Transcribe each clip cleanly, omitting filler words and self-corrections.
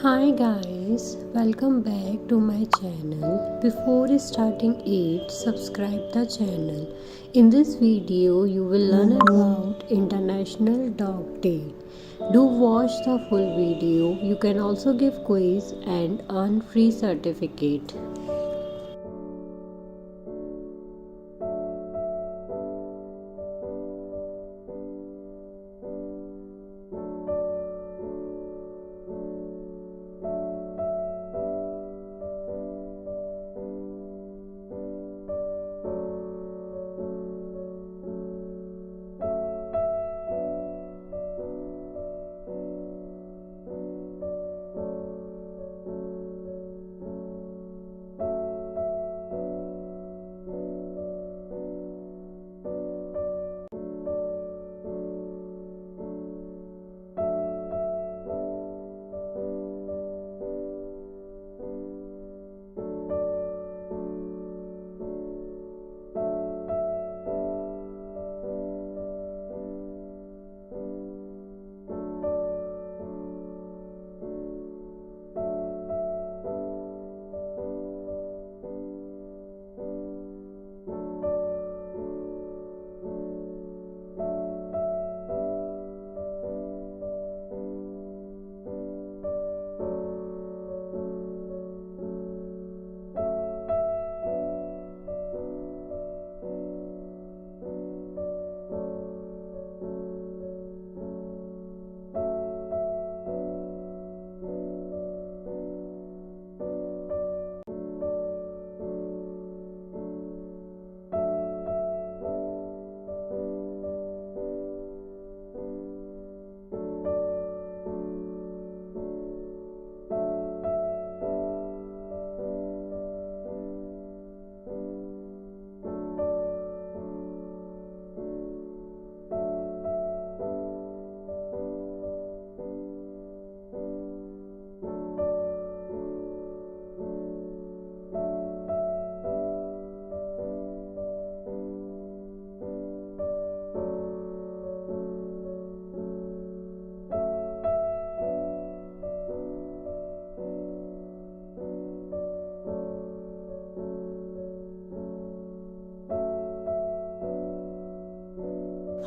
Hi guys, welcome back to my channel. Before starting it, subscribe the channel. In this video, you will learn about International Dog Day. Do watch the full video. You can also give quiz and earn free certificate.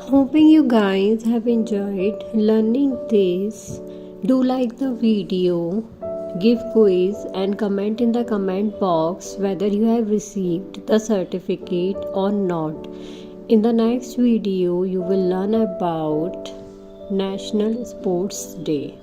Hoping you guys have enjoyed learning this. Do like the video, give quiz and comment in the comment box whether you have received the certificate or not. In the next video you will learn about National Sports Day.